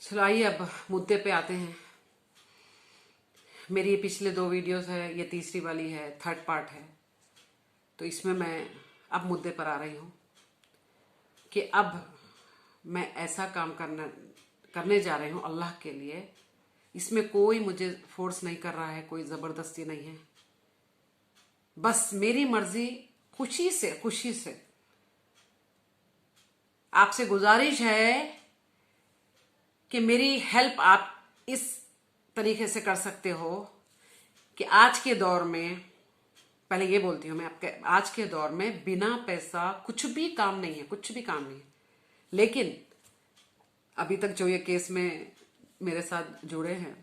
चलो आइए अब मुद्दे पे आते हैं। मेरी ये पिछले 2 वीडियोस है, ये तीसरी वाली है, थर्ड पार्ट है। तो इसमें मैं अब मुद्दे पर आ रही हूँ कि अब मैं ऐसा काम करने जा रही हूँ अल्लाह के लिए। इसमें कोई मुझे फोर्स नहीं कर रहा है, कोई जबरदस्ती नहीं है, बस मेरी मर्जी, खुशी से आपसे गुजारिश है कि मेरी हेल्प आप इस तरीके से कर सकते हो कि आज के दौर में, पहले ये बोलती हूं मैं आपके, आज के दौर में बिना पैसा कुछ भी काम नहीं है, कुछ भी काम नहीं है। लेकिन अभी तक जो ये केस में मेरे साथ जुड़े हैं,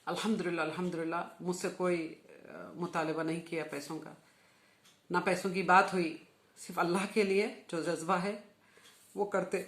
अल्हम्दुलिल्लाह मुझसे कोई मुतालबा नहीं किया पैसों का, ना पैसों की बात हुई। सिर्फ अल्लाह के लिए जो जज्बा है वो करते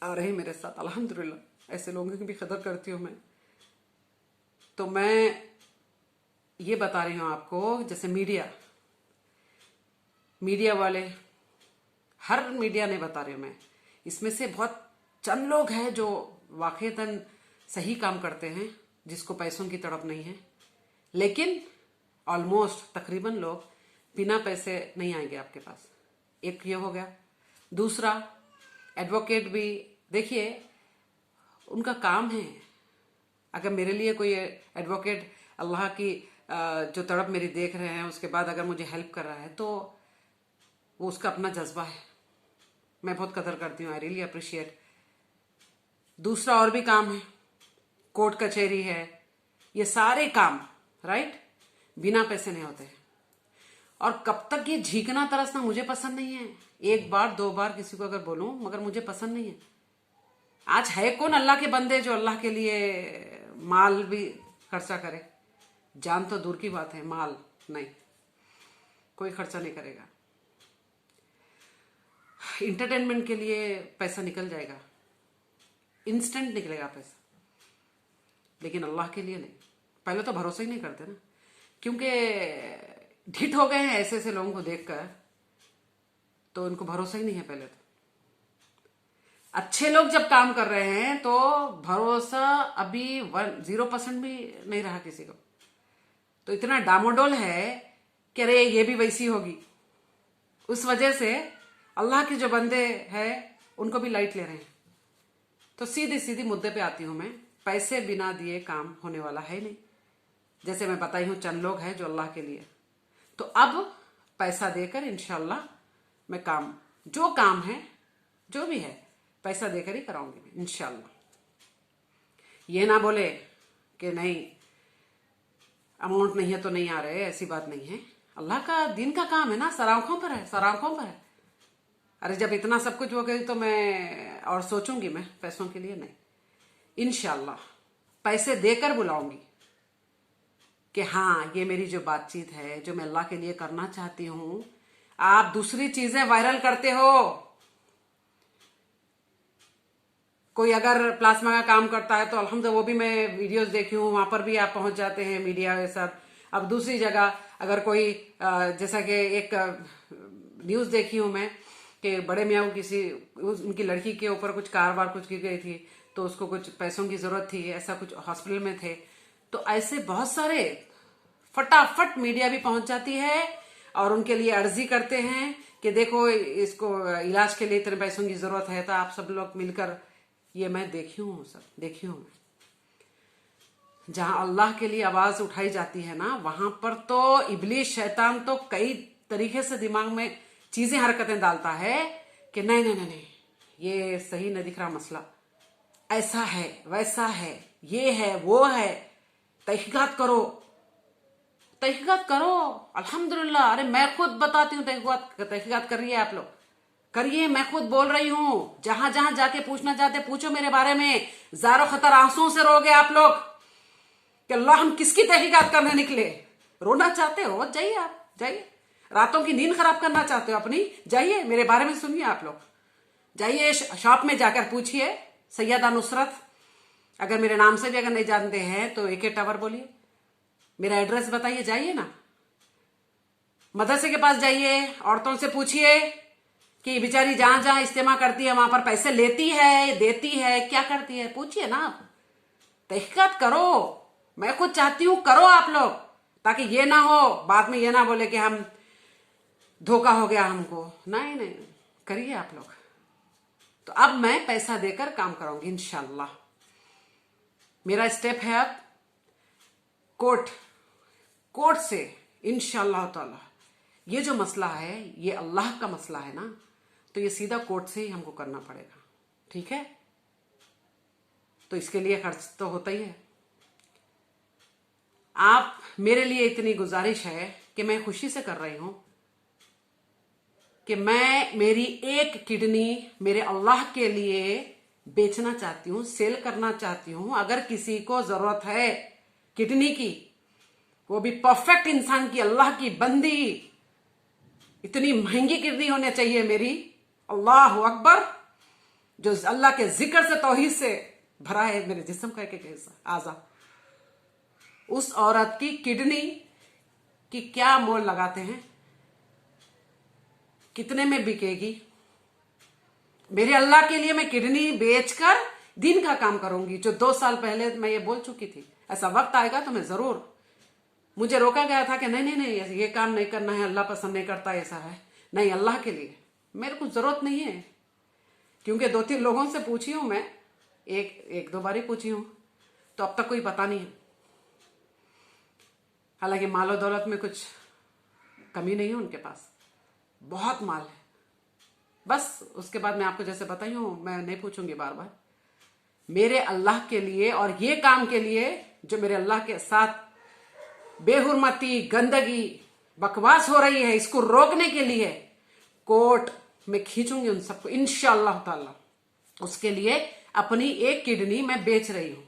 आ रहे हैं मेरे साथ। अल्हम्दुलिल्लाह ऐसे लोगों की भी कदर करती हूँ मैं। तो मैं ये बता रही हूँ आपको, जैसे मीडिया वाले, हर मीडिया ने बता रही हूँ मैं, इसमें से बहुत चंद लोग हैं जो वाकईतन सही काम करते हैं, जिसको पैसों की तड़प नहीं है। लेकिन ऑलमोस्ट तकरीबन लोग बिना पैसे नहीं आएंगे आपके पास। एक ये हो गया। दूसरा, एडवोकेट भी देखिए, उनका काम है। अगर मेरे लिए कोई एडवोकेट अल्लाह की जो तड़प मेरी देख रहे हैं, उसके बाद अगर मुझे हेल्प कर रहा है, तो वो उसका अपना जज्बा है। मैं बहुत कदर करती हूँ, आई रियली अप्रिशिएट। दूसरा और भी काम है, कोर्ट कचहरी है, ये सारे काम राइट बिना पैसे नहीं होते। और कब तक ये झीकना तरसना मुझे पसंद नहीं है। एक बार 2 बार किसी को अगर बोलूं, मगर मुझे पसंद नहीं है। आज है कौन अल्लाह के बंदे जो अल्लाह के लिए माल भी खर्चा करे? जान तो दूर की बात है, माल नहीं, कोई खर्चा नहीं करेगा। इंटरटेनमेंट के लिए पैसा निकल जाएगा, इंस्टेंट निकलेगा पैसा, लेकिन अल्लाह के लिए नहीं। पहले तो भरोसा ही नहीं करते ना, क्योंकि ढिठ हो गए हैं ऐसे ऐसे लोगों को देखकर, तो उनको भरोसा ही नहीं है। पहले तो अच्छे लोग जब काम कर रहे हैं तो भरोसा अभी 0% भी नहीं रहा किसी को। तो इतना डामाडोल है कि अरे ये भी वैसी होगी। उस वजह से अल्लाह के जो बंदे हैं उनको भी लाइट ले रहे हैं। तो सीधी मुद्दे पे आती हूं मैं। पैसे बिना दिए काम होने वाला है नहीं। जैसे मैं बताई हूं, चंद लोग हैं जो अल्लाह के लिए। तो अब पैसा देकर इंशाल्लाह मैं काम, जो काम है, जो भी है, पैसा देकर ही कराऊंगी मैं इंशाल्लाह। ये ना बोले कि नहीं अमाउंट नहीं है तो नहीं आ रहे, ऐसी बात नहीं है। अल्लाह का दिन का काम है ना, सरांखों पर है, सरांखों पर है। अरे जब इतना सब कुछ हो गई तो मैं और सोचूंगी मैं पैसों के लिए? नहीं, इंशाल्लाह पैसे देकर बुलाऊंगी कि हाँ ये मेरी जो बातचीत है, जो मैं अल्लाह के लिए करना चाहती हूं। आप दूसरी चीजें वायरल करते हो। कोई अगर प्लाज्मा का काम करता है तो अल्हम्दुलिल्लाह वो भी मैं वीडियोस देखी हूँ, वहां पर भी आप पहुंच जाते हैं मीडिया के साथ। अब दूसरी जगह अगर कोई जैसा कि एक न्यूज देखी हूं मैं कि बड़े मियाँ को किसी उनकी लड़की के ऊपर कुछ कारोबार कुछ की गई थी, तो उसको कुछ पैसों की जरूरत थी, ऐसा कुछ हॉस्पिटल में थे। तो ऐसे बहुत सारे फटाफट मीडिया भी पहुंच जाती है और उनके लिए अर्जी करते हैं कि देखो इसको इलाज के लिए इतने पैसों की जरूरत है, तो आप सब लोग मिलकर। ये मैं देखी हूँ, सब देखी हूँ मैं। जहां अल्लाह के लिए आवाज उठाई जाती है ना, वहां पर तो इब्लीस शैतान तो कई तरीके से दिमाग में चीजें हरकतें डालता है कि नहीं नहीं नहीं नहीं, ये सही नहीं दिख रहा मसला, ऐसा है वैसा है, ये है वो है, तहकीकात करो। अल्हम्दुलिल्लाह, अरे मैं खुद बताती हूँ, तहकीकात कर रही है, आप लोग करिए। मैं खुद बोल रही हूँ, जहां जहां जाके पूछना चाहते पूछो मेरे बारे में। ज़ारो खतर आंसुओं से रोगे आप लोग कि अल्लाह हम किसकी तहकीकात करने निकले। रोना चाहते हो, जाइए, आप जाइए। रातों की नींद खराब करना चाहते हो अपनी, जाइए मेरे बारे में सुनिए। आप लोग जाइए शॉप में जाकर पूछिए, सैयदा नुसरत, अगर मेरे नाम से भी अगर नहीं जानते हैं तो AK टावर बोलिए, मेरा एड्रेस बताइए, जाइए ना। मदरसे के पास जाइए, औरतों से पूछिए कि बेचारी जहां जहां इस्तेमा करती है वहां पर पैसे लेती है, देती है, क्या करती है, पूछिए ना आप। तहकीकात करो। मैं खुद चाहती हूं करो आप लोग, ताकि ये ना हो बाद में ये ना बोले कि हम धोखा हो गया हमको। नहीं नहीं, करिए आप लोग। तो अब मैं पैसा देकर काम कराऊंगी इंशाल्लाह। मेरा स्टेप है अब कोर्ट, कोर्ट से इंशाल्लाह ताला। ये जो मसला है ये अल्लाह का मसला है ना, तो ये सीधा कोर्ट से ही हमको करना पड़ेगा, ठीक है। तो इसके लिए खर्च तो होता ही है। आप मेरे लिए इतनी गुजारिश है कि मैं खुशी से कर रही हूं कि मैं मेरी एक किडनी मेरे अल्लाह के लिए बेचना चाहती हूं, सेल करना चाहती हूं। अगर किसी को जरूरत है किडनी की, वो भी परफेक्ट इंसान की, अल्लाह की बंदी, इतनी महंगी किडनी होनी चाहिए मेरी, अल्लाह अकबर, जो अल्लाह के जिक्र से तौहीद से भरा है मेरे जिस्म का एक आजा। उस औरत की किडनी की क्या मोल लगाते हैं, कितने में बिकेगी? मेरे अल्लाह के लिए मैं किडनी बेचकर दिन का काम करूंगी। जो 2 साल पहले मैं ये बोल चुकी थी, ऐसा वक्त आएगा तो मैं जरूर, मुझे रोका गया था कि नहीं नहीं नहीं ये काम नहीं करना है, अल्लाह पसंद नहीं करता, ऐसा है नहीं, अल्लाह के लिए मेरे को जरूरत नहीं है। क्योंकि 2-3 लोगों से पूछी हूं मैं, एक दो बार ही पूछी हूं, तो अब तक कोई पता नहीं है। हालांकि मालो दौलत में कुछ कमी नहीं है उनके पास, बहुत माल है। बस उसके बाद मैं आपको जैसे बताई हूं, मैं नहीं पूछूंगी बार बार। मेरे अल्लाह के लिए और ये काम के लिए जो मेरे अल्लाह के साथ बेहुरमती, गंदगी, बकवास हो रही है, इसको रोकने के लिए कोर्ट में खींचूंगी उन सबको इंशाअल्लाह ताला। उसके लिए अपनी एक किडनी मैं बेच रही हूं।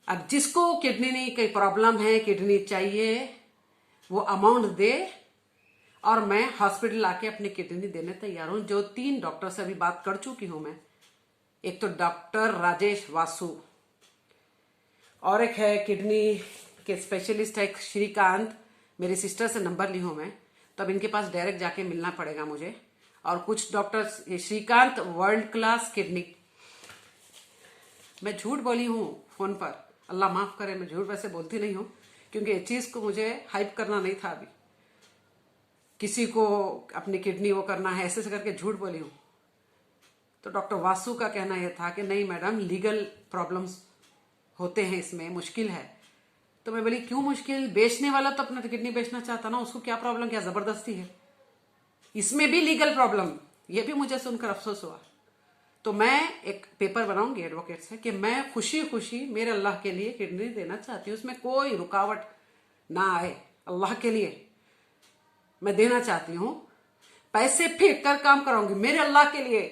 अब जिसको किडनी की प्रॉब्लम है, किडनी चाहिए, वो अमाउंट दे और मैं हॉस्पिटल आके अपनी किडनी देने तैयार हूं। जो 3 डॉक्टर से अभी बात कर चुकी हूं मैं, एक तो डॉक्टर राजेश वासु, और एक है किडनी के स्पेशलिस्ट है श्रीकांत, मेरी सिस्टर से नंबर ली हूं मैं, तो अब इनके पास डायरेक्ट जाके मिलना पड़ेगा मुझे। और कुछ doctors, Shrikant world class kidney, मैं झूठ बोली हूं फोन पर, अल्लाह माफ करे, मैं झूठ वैसे बोलती नहीं हूं, क्योंकि इस चीज को मुझे हाइप करना नहीं था। अभी किसी को अपनी किडनी वो करना है ऐसे करके झूठ बोली हूं। तो डॉक्टर वासु का कहना यह था कि नहीं मैडम, लीगल प्रॉब्लम्स होते हैं, इसमें मुश्किल है। तो मैं बोली क्यों मुश्किल? बेचने वाला तो अपना किडनी बेचना चाहता ना, उसको क्या प्रॉब्लम, क्या जबरदस्ती है? इसमें भी लीगल प्रॉब्लम, ये भी मुझे सुनकर अफसोस हुआ। तो मैं एक पेपर बनाऊंगी एडवोकेट से कि मैं खुशी खुशी मेरे अल्लाह के लिए किडनी देना चाहती हूँ, उसमें कोई रुकावट ना आए, अल्लाह के लिए मैं देना चाहती हूँ। पैसे फेंक कर काम कराऊंगी मेरे अल्लाह के लिए,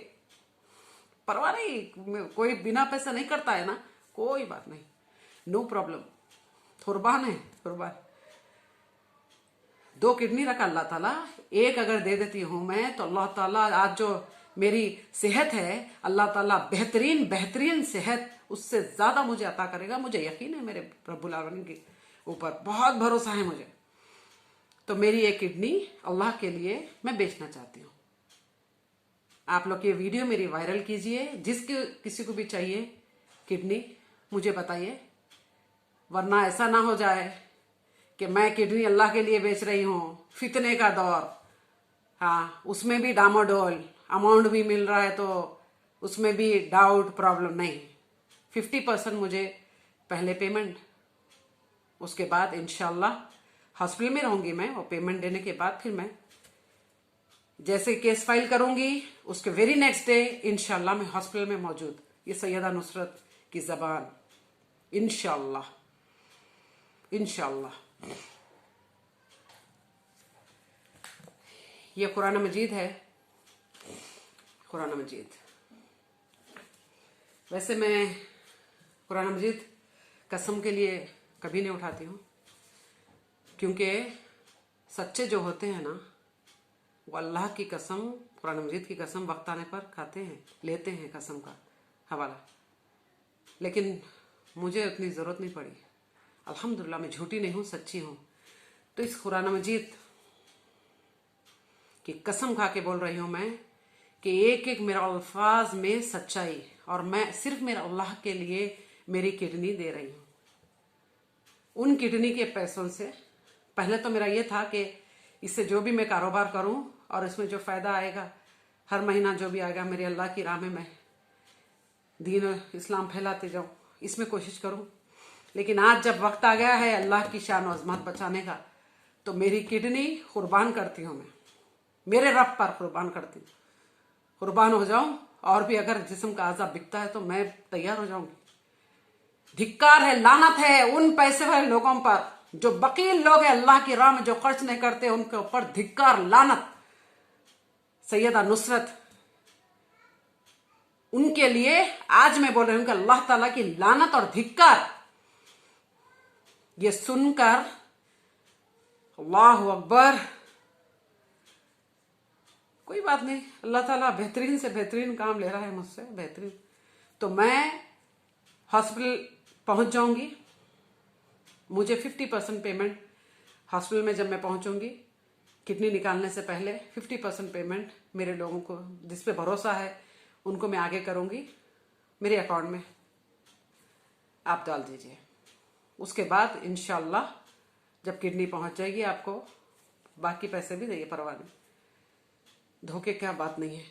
परवाह नहीं, कोई बिना पैसा नहीं करता है ना, कोई बात नहीं, नो प्रॉब्लम। कुर्बान है, कुर्बान। 2 किडनी रखा अल्लाह ताला, एक अगर दे देती हूं मैं तो अल्लाह ताला आज जो मेरी सेहत है, अल्लाह ताला बेहतरीन बेहतरीन सेहत उससे ज्यादा मुझे अता करेगा। मुझे यकीन है मेरे रब्बुल आलमीन के ऊपर, बहुत भरोसा है मुझे। तो मेरी एक किडनी अल्लाह के लिए मैं बेचना चाहती हूँ। आप लोग ये वीडियो मेरी वायरल कीजिए, जिसके किसी को भी चाहिए किडनी मुझे बताइए, वरना ऐसा ना हो जाए कि मैं किडनी अल्लाह के लिए बेच रही हूं। फितने का दौर, हाँ, उसमें भी डामाडोल, अमाउंट भी मिल रहा है तो उसमें भी डाउट, प्रॉब्लम नहीं। 50% मुझे पहले पेमेंट, उसके बाद इंशाल्लाह हॉस्पिटल में रहूंगी मैं, और पेमेंट देने के बाद फिर मैं जैसे केस फाइल करूंगी उसके वेरी नेक्स्ट डे इंशाल्लाह मैं हॉस्पिटल में मौजूद। ये सैयदा नुसरत की जबान, इंशाल्लाह इंशाल्लाह। ये कुरान मजीद है, कुरान मजीद। वैसे मैं कुरान मजीद कसम के लिए कभी नहीं उठाती हूँ, क्योंकि सच्चे जो होते हैं ना, वो अल्लाह की कसम, कुरान मजीद की कसम वक्त आने पर खाते हैं, लेते हैं कसम का हवाला। लेकिन मुझे उतनी ज़रूरत नहीं पड़ी, अल्हम्दुलिल्लाह। मैं झूठी नहीं हूँ, सच्ची हूँ। तो इस कुरान मजीद कि कसम खा के बोल रही हूं मैं कि एक एक मेरा अल्फाज में सच्चाई, और मैं सिर्फ मेरा अल्लाह के लिए मेरी किडनी दे रही हूं। उन किडनी के पैसों से पहले तो मेरा ये था कि इससे जो भी मैं कारोबार करूं और इसमें जो फायदा आएगा, हर महीना जो भी आएगा, मेरे अल्लाह की राह में मैं दीन और इस्लाम फैलाते जाऊं, इसमें कोशिश करूं। लेकिन आज जब वक्त आ गया है अल्लाह की शान और अजमत बचाने का, तो मेरी किडनी कुर्बान करती हूं मैं, मेरे रब पर कुर्बान करती हूँ। कुर्बान हो जाऊं, और भी अगर जिस्म का आज़ा बिकता है तो मैं तैयार हो जाऊंगी। धिक्कार है, लानत है उन पैसे वाले लोगों पर जो वकील लोग हैं, अल्लाह की राह में जो खर्च नहीं करते, उनके ऊपर धिक्कार, लानत। सैयदा नुसरत, उनके लिए आज मैं बोल रही हूं कि अल्लाह ताला की लानत और धिक्कार। ये सुनकर अल्लाह अकबर। कोई बात नहीं, अल्लाह ताला बेहतरीन से बेहतरीन काम ले रहा है मुझसे, बेहतरीन। तो मैं हॉस्पिटल पहुंच जाऊंगी। मुझे 50% पेमेंट हॉस्पिटल में जब मैं पहुंचूंगी, किडनी निकालने से पहले 50% पेमेंट मेरे लोगों को जिस पे भरोसा है उनको मैं आगे करूंगी, मेरे अकाउंट में आप डाल दीजिए। उसके बाद इंशाल्लाह जब किडनी पहुंच जाएगी आपको बाकी पैसे भी देंगे, परवाह नहीं, धोखे क्या बात नहीं है।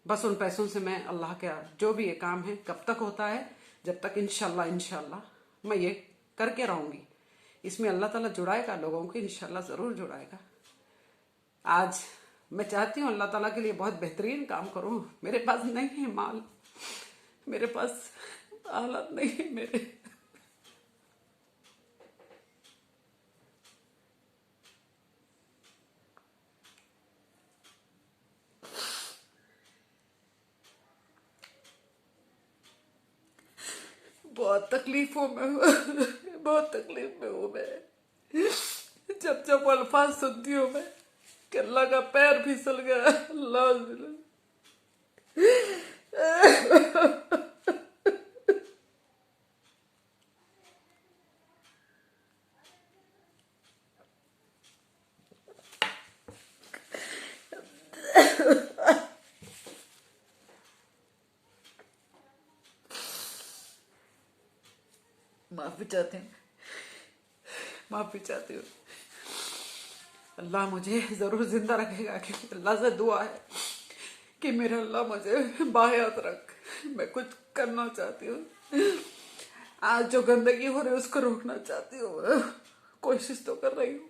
बस उन पैसों से मैं अल्लाह का जो भी ये काम है कब तक होता है, जब तक इंशाल्लाह मैं ये करके रहूंगी। इसमें अल्लाह ताला जुड़ाएगा लोगों को, इंशाल्लाह जरूर जुड़ाएगा। आज मैं चाहती हूँ अल्लाह ताला के लिए बहुत बेहतरीन काम करूं। मेरे पास नहीं है माल, मेरे पास हालत नहीं है मेरे। बहुत तकलीफों में हूँ, बहुत तकलीफ में हूँ मैं। जब जब अल्फाज सुनती हूँ मैं कि अल्लाह का पैर फिसल गया, अल्लाह माफी चाहती हूँ, माफी चाहती हूँ। अल्लाह मुझे जरूर जिंदा रखेगा, क्योंकि अल्लाह से दुआ है कि मेरा अल्लाह मुझे बाहयात रख। मैं कुछ करना चाहती हूँ, आज जो गंदगी हो रही है उसको रोकना चाहती हूँ, कोशिश तो कर रही हूँ।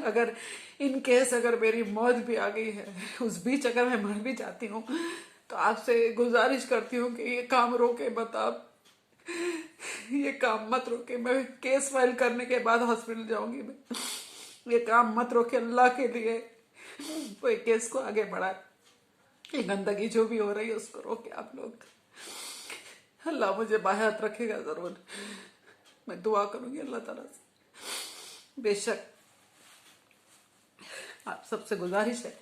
अगर इन केस अगर मेरी मौत भी आ गई है, उस बीच अगर मैं मर भी जाती हूँ, तो आपसे गुजारिश करती हूँ कि ये काम रोके मत आप, ये काम मत रोके। मैं केस फाइल करने के बाद हॉस्पिटल जाऊंगी, मैं ये काम मत रोके अल्लाह के लिए। कोई केस को आगे बढ़ाए, ये गंदगी जो भी हो रही है उसको रोके आप लोग। अल्लाह मुझे बाहयात रखेगा जरूर, मैं दुआ करूंगी अल्लाह ताला से। बेशक आप सबसे गुजारिश है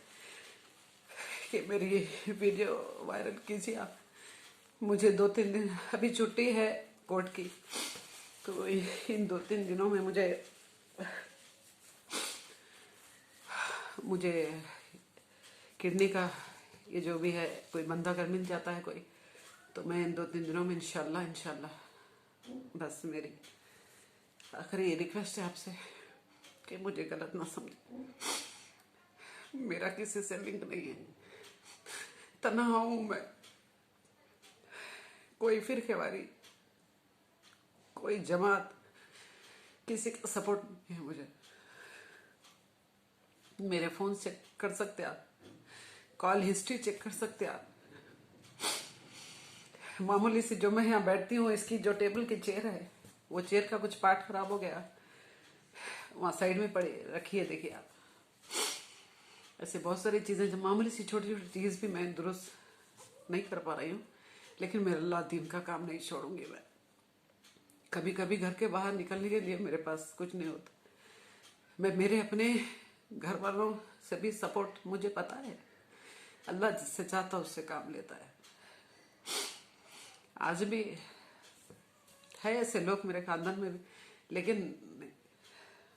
कि मेरी वीडियो वायरल कीजिए आप। मुझे 2-3 दिन अभी छुट्टी है कोर्ट की, तो इन 2-3 दिनों में मुझे किडनी का ये जो भी है कोई बंदा अगर मिल जाता है कोई, तो मैं इन 2-3 दिनों में इंशाल्लाह बस मेरी आखिरी रिक्वेस्ट है आपसे कि मुझे गलत ना समझे। मेरा किसी से लिंक नहीं है, तन्हा हूं मैं, कोई फिरकेवारी, कोई जमात, किसी का सपोर्ट नहीं है मुझे। मेरे फोन चेक कर सकते आप, कॉल हिस्ट्री चेक कर सकते आप। मामूली सी जो मैं यहाँ बैठती हूँ, इसकी जो टेबल की चेयर है, वो चेयर का कुछ पार्ट खराब हो गया, वहां साइड में पड़ी रखी है, देखिए आप। ऐसे बहुत सारी चीजें, जो मामूली सी छोटी छोटी चीज भी मैं दुरुस्त नहीं कर पा रही हूँ, लेकिन मेरे अल्लाह दीन का काम नहीं छोड़ूंगी मैं। कभी कभी घर के बाहर निकलने के लिए मेरे पास कुछ नहीं होता, मैं मेरे अपने घर वालों से भी सपोर्ट, मुझे पता है अल्लाह जिससे चाहता उससे काम लेता है। आज भी है ऐसे लोग मेरे खानदान में भी, लेकिन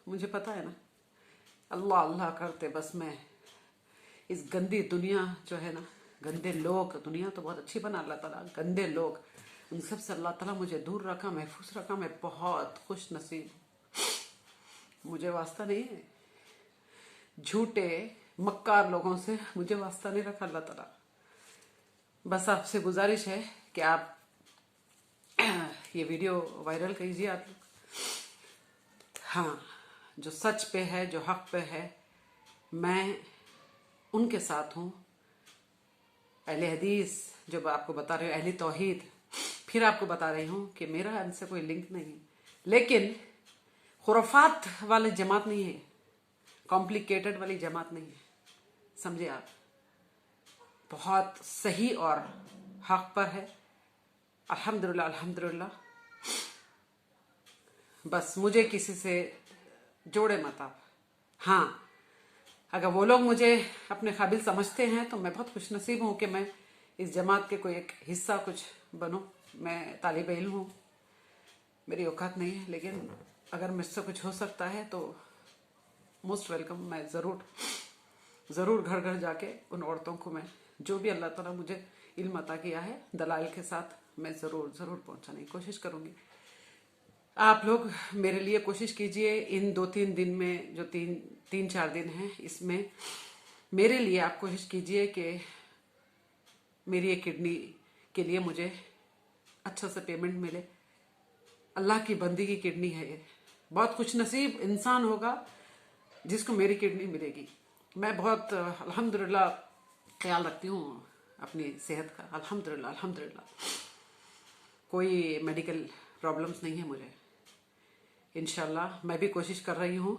मुझे पता है ना अल्लाह अल्लाह करते बस मैं इस गंदी दुनिया जो है ना, गंदे लोग, दुनिया तो बहुत अच्छी बना अल्लाह ताला, गंदे लोग, उन सब से अल्लाह ताला मुझे दूर रखा, महफूज रखा। मैं बहुत खुश नसीब हूँ। मुझे वास्ता नहीं है झूठे मक्कार लोगों से, मुझे वास्ता नहीं रखा अल्लाह ताला। बस आपसे गुजारिश है कि आप ये वीडियो वायरल कीजिए आप लोग। हाँ, जो सच पे है, जो हक पे है, मैं उनके साथ हूँ। अहले हदीस जो आपको बता रही हूँ, अहले तौहीद, फिर आपको बता रही हूँ कि मेरा इनसे कोई लिंक नहीं है, लेकिन खुराफात वाली जमात नहीं है, कॉम्प्लिकेटेड वाली जमात नहीं है, समझे आप। बहुत सही और हक पर है, अल्हम्दुलिल्लाह अल्हम्दुलिल्लाह। बस मुझे किसी से जोड़े मत आप। हाँ, अगर वो लोग मुझे अपने काबिल समझते हैं तो मैं बहुत खुशनसीब हूँ कि मैं इस जमात के कोई एक हिस्सा कुछ बनूं। मैं तालिब इल्म हूँ, मेरी औकात नहीं है, लेकिन अगर मुझसे कुछ हो सकता है तो मोस्ट वेलकम। मैं ज़रूर घर घर जाके उन औरतों को मैं जो भी अल्लाह ताला मुझे इल्म अता किया है दलाइल के साथ मैं ज़रूर पहुंचाने की कोशिश करूँगी। आप लोग मेरे लिए कोशिश कीजिए, इन 2-3 दिन में, जो 3-4 दिन हैं, इसमें मेरे लिए आप कोशिश कीजिए कि मेरी एक किडनी के लिए मुझे अच्छा सा पेमेंट मिले। अल्लाह की बंदी की किडनी है ये, बहुत खुशनसीब इंसान होगा जिसको मेरी किडनी मिलेगी। मैं बहुत अल्हम्दुलिल्लाह ख्याल रखती हूँ अपनी सेहत का, अल्हम्दुलिल्लाह अल्हम्दुलिल्लाह। कोई मेडिकल प्रॉब्लम्स नहीं है मुझे। इंशाल्लाह मैं भी कोशिश कर रही हूँ,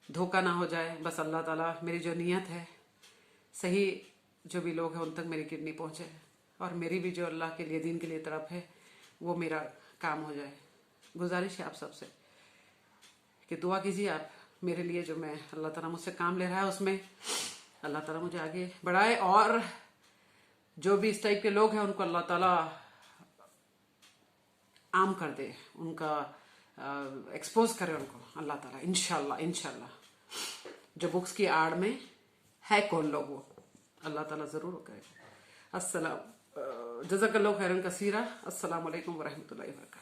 धोखा ना हो जाए, बस अल्लाह ताला मेरी जो नीयत है सही, जो भी लोग हैं उन तक मेरी किडनी पहुँचे, और मेरी भी जो अल्लाह के लिए, दीन के लिए तरफ है, वो मेरा काम हो जाए। गुजारिश है आप सबसे कि दुआ कीजिए आप मेरे लिए, जो मैं अल्लाह ताला मुझसे काम ले रहा है उसमें अल्लाह ताला मुझे आगे बढ़ाए, और जो भी इस टाइप के लोग हैं उनको अल्लाह ताला आम कर दे, उनका एक्सपोज करे उनको अल्लाह ताला, इंशाल्लाह। जो बुक्स की आड़ में है कौन लोग, वो अल्लाह ताला जरूर करेगा। अस्सलाम जज़ाकल्लाहु खैरन कसीरा। अस्सलाम वालेकुम व रहमतुल्लाहि व बरकातहू।